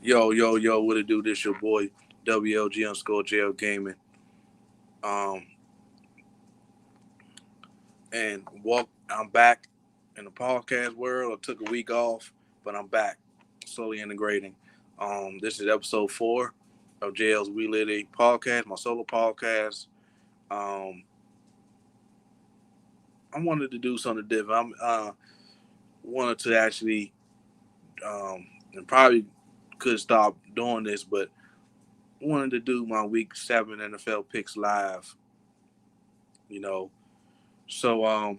Yo, what it do? This your boy WLG _ JL Gaming. Um, and I'm back in the podcast world. I took a week off, but I'm back, slowly integrating. This is episode 4 of JL's We Litty podcast, my solo podcast. Um, I wanted to do something different. I wanted to actually, and probably could stop doing this, but wanted to do my week 7 NFL picks live. You know, so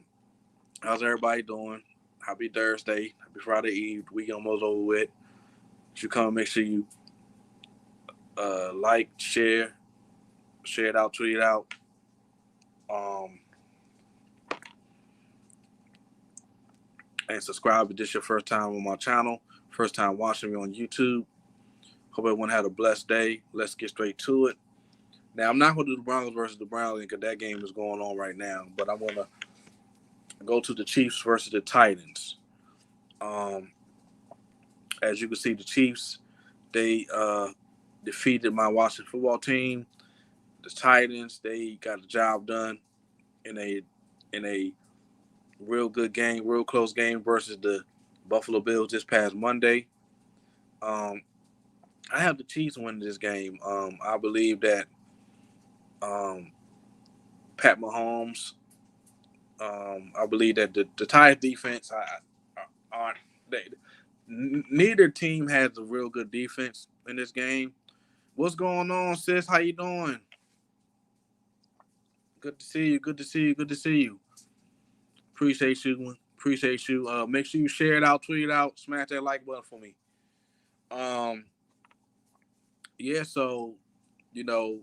how's everybody doing? Happy Thursday. Happy Friday Eve. Week almost over with. If you come, make sure you like, share it out, tweet it out. Um, and subscribe if this is your first time on my channel. First time watching me on YouTube. Hope everyone had a blessed day. Let's get straight to it. Now, I'm not going to do the Broncos versus the Browns because that game is going on right now. But I'm going to go to the Chiefs versus the Titans. As you can see, the Chiefs, they defeated my Washington football team. The Titans, they got the job done in a real good game, real close game versus the Buffalo Bills this past Monday. I have the Chiefs winning this game. I believe that um, Pat Mahomes. I believe that the Titans defense aren't. Neither team has a real good defense in this game. What's going on, sis? How you doing? Good to see you. Good to see you. Good to see you. Appreciate you. Appreciate you. Make sure you share it out, tweet it out, smash that like button for me. Um, yeah. So, you know,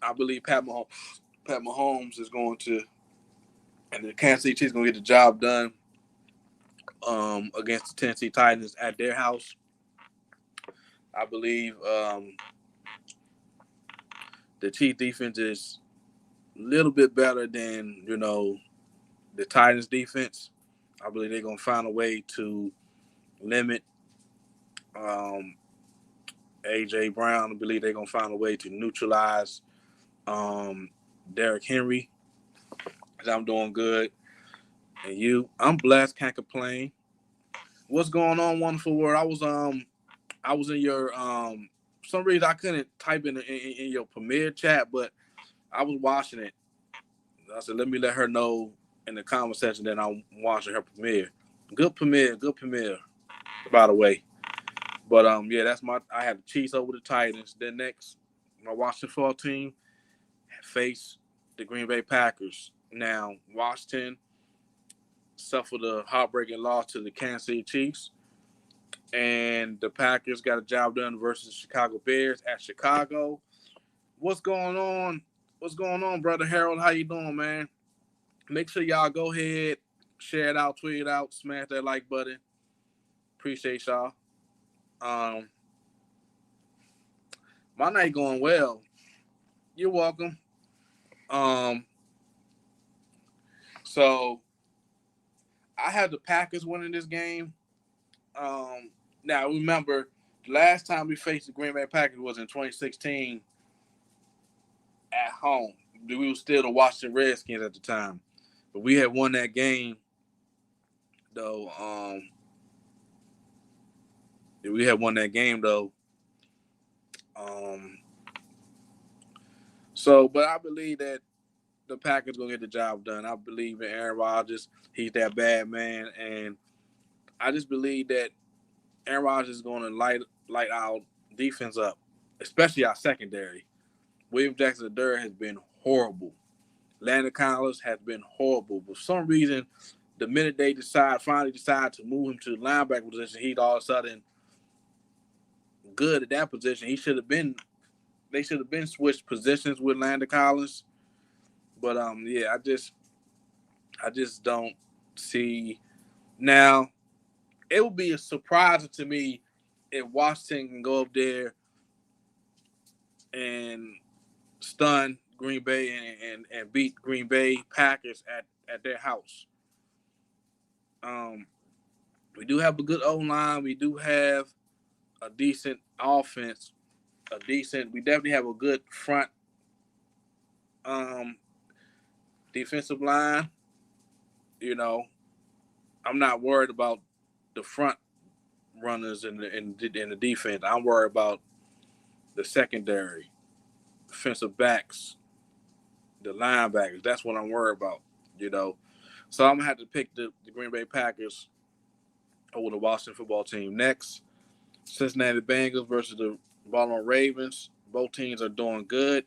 I believe Pat Mahomes is going to, and the Kansas City Chiefs going to get the job done. Against the Tennessee Titans at their house. I believe the Chiefs defense is a little bit better than the Titans defense. I believe they're going to find a way to limit um, A.J. Brown. I believe they're going to find a way to neutralize um, Derrick Henry. I'm doing good. And you? I'm blessed. Can't complain. What's going on, wonderful world? I was in your for some reason I couldn't type in your premiere chat, but I was watching it. I said, let her know in the comment section that I'm watching her premiere. Good premiere, by the way. But yeah, I had the Chiefs over the Titans. Then next, my Washington football team faced the Green Bay Packers. Now, Washington suffered a heartbreaking loss to the Kansas City Chiefs. And the Packers got a job done versus the Chicago Bears at Chicago. What's going on? What's going on, brother Harold? How you doing, man? Make sure y'all go ahead, share it out, tweet it out, smash that like button. Appreciate y'all. Um, my night going well. You're welcome. Um, so I have the Packers winning this game. Now remember, the last time we faced the Green Bay Packers was in 2016 at home. We were still the Washington Redskins at the time, but we had won that game though. We had won that game though. Um, but I believe that the Packers gonna get the job done. I believe in Aaron Rodgers. He's that bad man, and I just believe that Aaron Rodgers is gonna light our defense up, especially our secondary. William Jackson III has been horrible. Landon Collins has been horrible. But for some reason, the minute they finally decide to move him to the linebacker position, he's all of a sudden good at that position. They should have been switched positions with Landon Collins. But yeah, I just don't see now. It would be a surprise to me if Washington can go up there and stun Green Bay and beat Green Bay Packers at their house. We do have a good O line. We do have a decent offense, we definitely have a good front um, defensive line. You know, I'm not worried about the front runners in the defense. I'm worried about the secondary, defensive backs, the linebackers. That's what I'm worried about. You know, so I'm gonna have to pick the Green Bay Packers over the Washington football team. Next, Cincinnati Bengals versus the Baltimore Ravens. Both teams are doing good.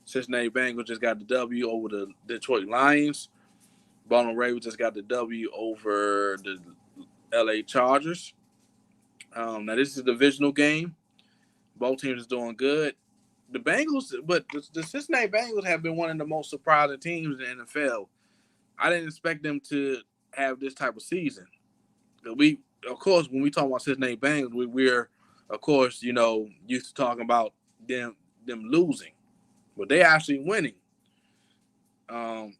Cincinnati Bengals just got the W over the Detroit Lions. Baltimore Ravens just got the W over the LA Chargers. Now this is a divisional game. Both teams is doing good. The Bengals, but the Cincinnati Bengals have been one of the most surprising teams in the NFL. I didn't expect them to have this type of season. We, of course, when we talk about Cincinnati Bengals, we're, of course, used to talking about them losing, but they actually winning. Um,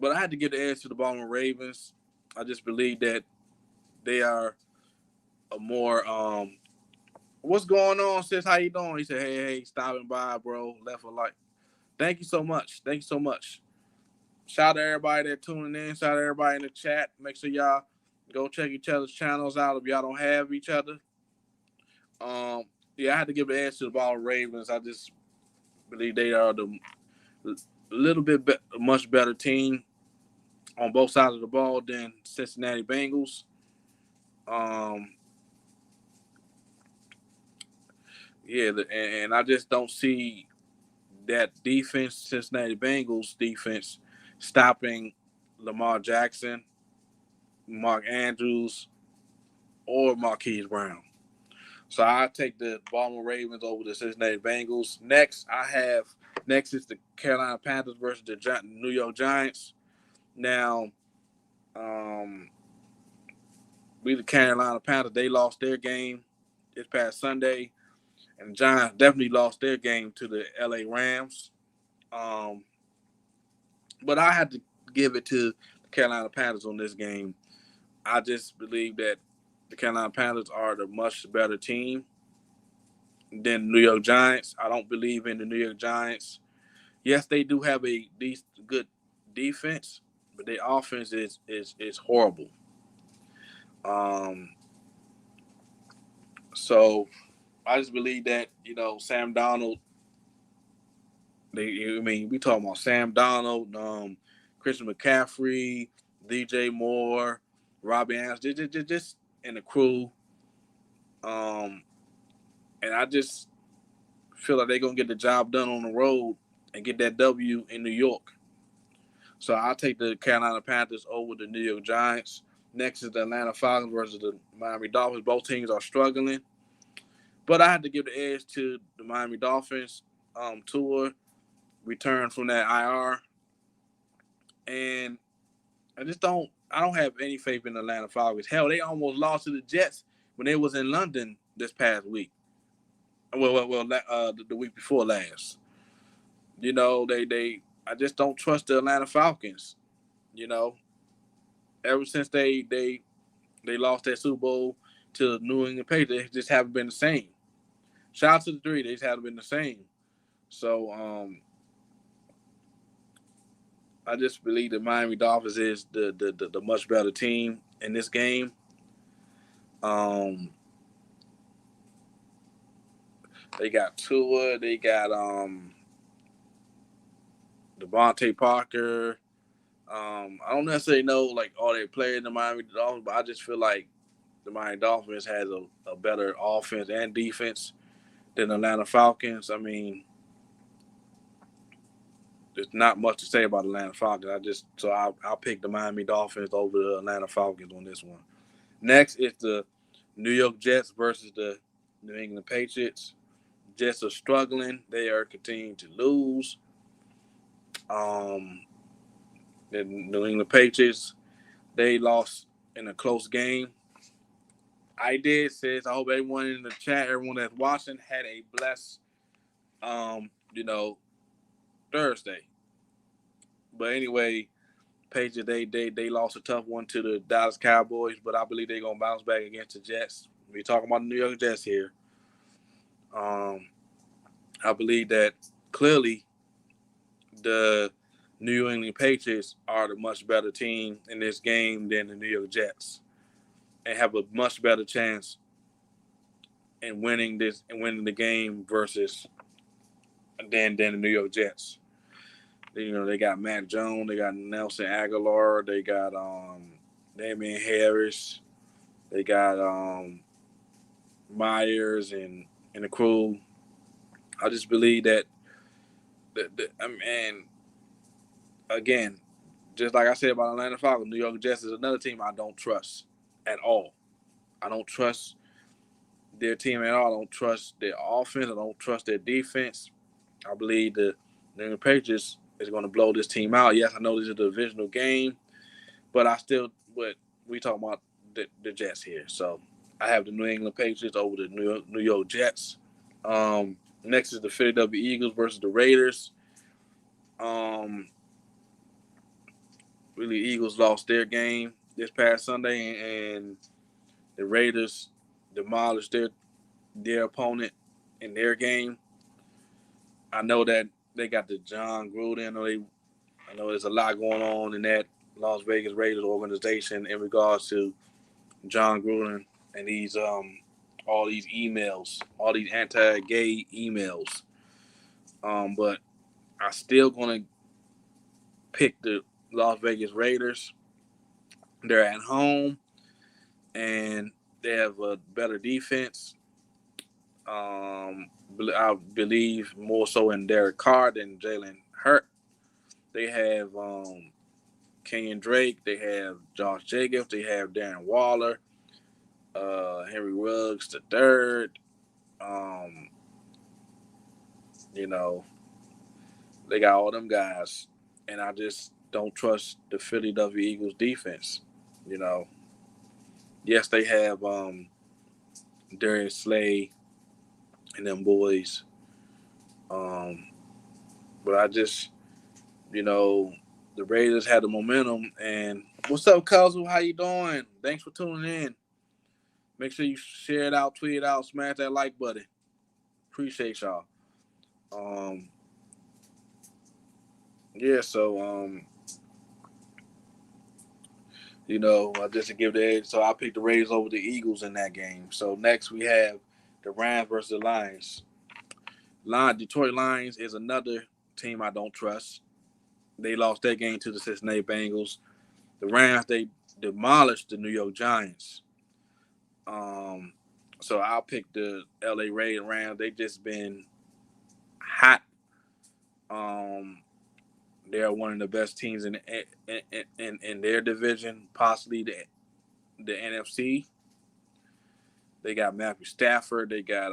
but I had to give the edge to the Baltimore Ravens. I just believe that they are a more what's going on, sis? How you doing? He said, hey, stopping by, bro. Left a like. Thank you so much. Thank you so much. Shout out to everybody that tuning in. Shout out to everybody in the chat. Make sure y'all go check each other's channels out if y'all don't have each other. Yeah, I had to give the edge to the Baltimore Ravens. I just believe they are the little bit much better team on both sides of the ball than Cincinnati Bengals. Yeah, and I just don't see that defense, Cincinnati Bengals defense, stopping Lamar Jackson, Mark Andrews, or Marquise Brown. So I take the Baltimore Ravens over the Cincinnati Bengals. Next is the Carolina Panthers versus the New York Giants. Now, the Carolina Panthers, they lost their game this past Sunday, and the Giants definitely lost their game to the LA Rams. But I had to give it to the Carolina Panthers on this game. I just believe that the Carolina Panthers are the much better team than the New York Giants. I don't believe in the New York Giants. Yes, they do have a good defense, but their offense is horrible. So I just believe that Sam Donald. We talking about Sam Donald, Christian McCaffrey, DJ Moore, Robbie Anderson, just and the crew. And I just feel like they're gonna get the job done on the road and get that W in New York. So I'll take the Carolina Panthers over the New York Giants. Next is the Atlanta Falcons versus the Miami Dolphins. Both teams are struggling, but I had to give the edge to the Miami Dolphins. Tua returned from that IR, and I don't have any faith in the Atlanta Falcons. Hell, they almost lost to the Jets when they was in London this past week. The week before last. I just don't trust the Atlanta Falcons. You know, ever since they lost that Super Bowl to the New England Patriots, they just haven't been the same. Shout out to the three, they just haven't been the same. So I just believe the Miami Dolphins is the much better team in this game. They got Tua, they got Devontae Parker. I don't necessarily know like all they players in the Miami Dolphins, but I just feel like the Miami Dolphins has a better offense and defense than the Atlanta Falcons. I mean, there's not much to say about the Atlanta Falcons. I'll pick the Miami Dolphins over the Atlanta Falcons on this one. Next is the New York Jets versus the New England Patriots. Jets are struggling. They are continuing to lose. The New England Patriots, they lost in a close game. I did, sis. I hope everyone in the chat, everyone that's watching, had a blessed, you know, Thursday. But anyway, Patriots they lost a tough one to the Dallas Cowboys, but I believe they're gonna bounce back against the Jets. we talking about the New York Jets here. Um, I believe that clearly the New England Patriots are the much better team in this game than the New York Jets, and have a much better chance in winning the game versus than the New York Jets. They got Mac Jones, they got Nelson Aguilar, they got Damian Harris, they got Myers and the crew. I just believe that I mean, again, just like I said about Atlanta Falcons, New York Jets is another team I don't trust at all. I don't trust their team at all. I don't trust their offense. I don't trust their defense. I believe the New England Patriots is going to blow this team out. Yes, I know this is a divisional game, but we talking about the Jets here. So I have the New England Patriots over the New York Jets. Next is the Philadelphia Eagles versus the Raiders. Really, Eagles lost their game this past Sunday, and the Raiders demolished their opponent in their game. I know that they got the John Gruden. I know there's a lot going on in that Las Vegas Raiders organization in regards to John Gruden and these all these emails, all these anti-gay emails. But I still gonna pick the Las Vegas Raiders. They're at home and they have a better defense. I believe more so in Derek Carr than Jalen Hurt. They have Kenyon Drake. They have Josh Jacobs. They have Darren Waller, Henry Ruggs the third. Um, you know, they got all them guys, and I just don't trust the Philadelphia Eagles defense. You know, yes, they have Darius Slay and them boys, um, but I just, you know, the Raiders had the momentum. And what's up, Cousin? How you doing? Thanks for tuning in. Make sure you share it out, tweet it out, smash that like button. Appreciate y'all. Um, yeah, so just to give the edge, so I picked the Raiders over the Eagles in that game. So next we have the Rams versus the Lions. Detroit Lions is another team I don't trust. They lost that game to the Cincinnati Bengals. The Rams, they demolished the New York Giants. Um, so I'll pick the LA Rams. They've just been hot. Um, they're one of the best teams in their division, possibly the NFC. They got Matthew Stafford. They got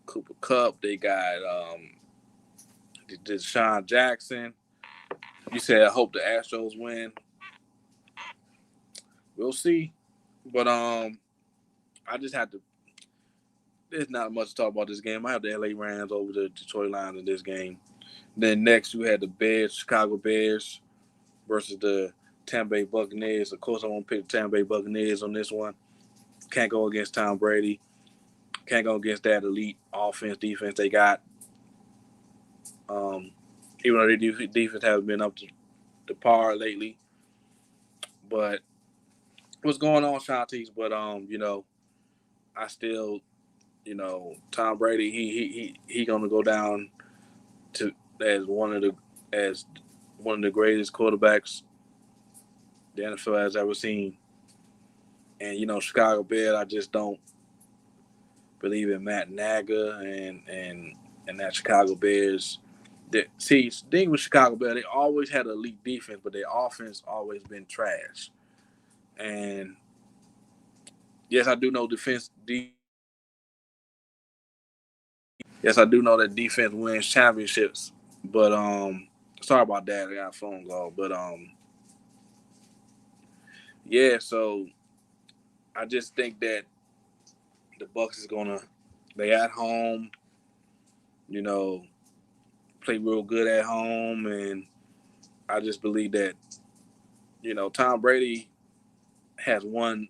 Cooper Kupp. They got Deshaun Jackson. You said I hope the Astros win. We'll see. But I just have to. There's not much to talk about this game. I have the LA Rams over the Detroit Lions in this game. Then next you had the Chicago Bears versus the Tampa Bay Buccaneers. Of course, I want to pick the Tampa Bay Buccaneers on this one. Can't go against Tom Brady. Can't go against that elite offense, defense they got. Even though their defense hasn't been up to par lately. But what's going on, Shanties? But I still, Tom Brady, he gonna go down to as one of the greatest quarterbacks the NFL has ever seen. And Chicago Bears, I just don't believe in Matt Nagy and that Chicago Bears. The thing with Chicago Bears, they always had an elite defense, but their offense always been trash. And yes, I do know yes, I do know that defense wins championships. But sorry about that. I got a phone call. But yeah. So I just think that the Bucks is gonna they at home. You know, play real good at home, and I just believe that Tom Brady has won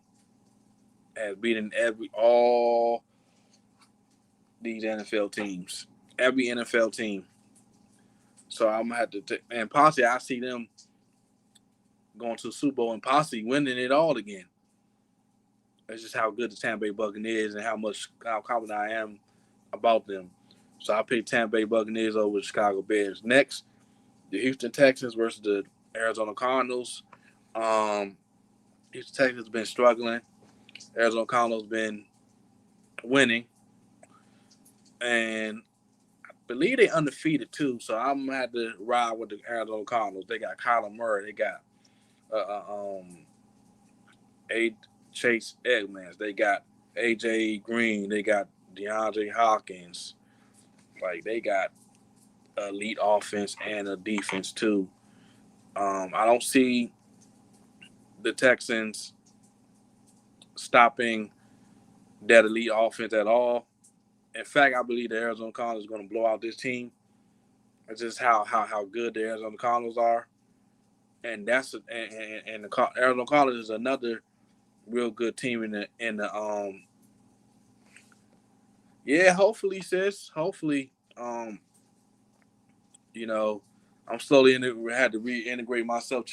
has beaten all these NFL teams, every NFL team. So I'm gonna have to and possibly I see them going to the Super Bowl and possibly winning it all again. That's just how good the Tampa Bay Buccaneers and how confident I am about them. So I picked Tampa Bay Buccaneers over the Chicago Bears. Next, the Houston Texans versus the Arizona Cardinals. Houston Texans have been struggling. Arizona Cardinals been winning, and I believe they undefeated too. So I'm gonna have to ride with the Arizona Cardinals. They got Kyler Murray. They got A. Chase Edmonds. They got AJ Green. They got DeAndre Hopkins. Like they got elite offense and a defense too. I don't see the Texans stopping that elite offense at all. In fact, I believe the Arizona Cardinals is going to blow out this team. It's just how good the Arizona Cardinals are, and the Arizona Cardinals is another real good team in the yeah. Hopefully, sis. Hopefully, you know, I'm slowly had to reintegrate myself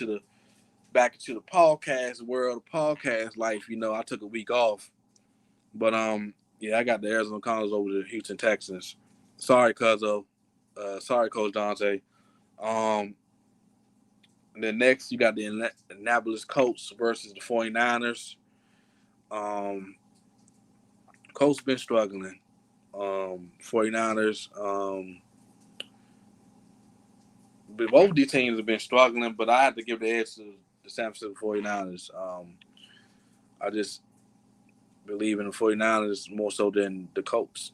back into the podcast world, the podcast life. I took a week off, but yeah, I got the Arizona Cardinals over the Houston Texans. Sorry, Cuzzo. Sorry, Coach Dante. And then next, you got the Annapolis Coats versus the 49ers. Colts been struggling. 49ers, but both of these teams have been struggling, but I have to give the edge to the San Francisco 49ers. I just believe in the 49ers more so than the Colts.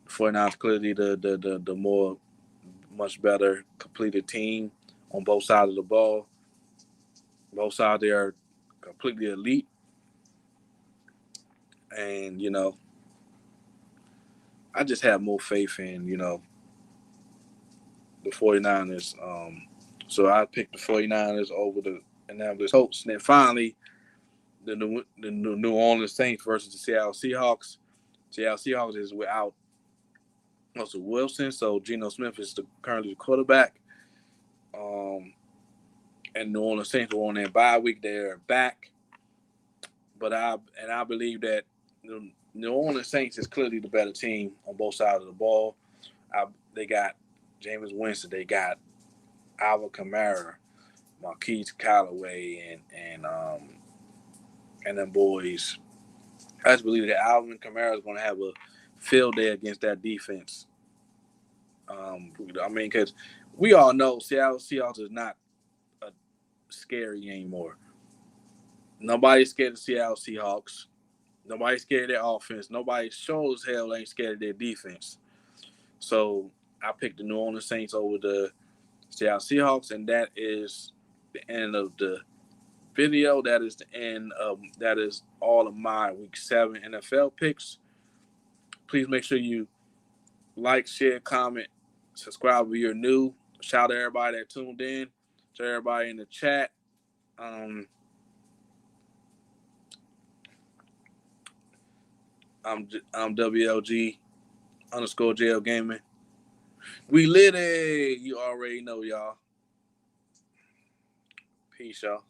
The 49ers clearly the more much better completed team on both sides of the ball. Both sides they are completely elite. And, I just have more faith in, the 49ers. So I picked the 49ers over the Annapolis Colts. And then finally, the New Orleans Saints versus the Seattle Seahawks. Seattle Seahawks is without Russell Wilson, so Geno Smith is currently the quarterback. And New Orleans Saints were on their bye week. They're back. But I believe that the New Orleans Saints is clearly the better team on both sides of the ball. They got Jameis Winston. They got Alvin Kamara, Marquise Callaway, and them boys. I just believe that Alvin Kamara is going to have a field day against that defense. Because we all know Seattle Seahawks is not scary anymore. Nobody's scared of Seattle Seahawks. Nobody's scared of their offense. Nobody sure as hell ain't scared of their defense. So I picked the New Orleans Saints over the Seattle Seahawks, and that is the end of the video. That is all of my Week 7 NFL picks. Please make sure you like, share, comment, subscribe if you're new. Shout out to everybody that tuned in. To everybody in the chat. I'm WLG _ Gaming. We Litty. You already know, y'all. Peace, y'all.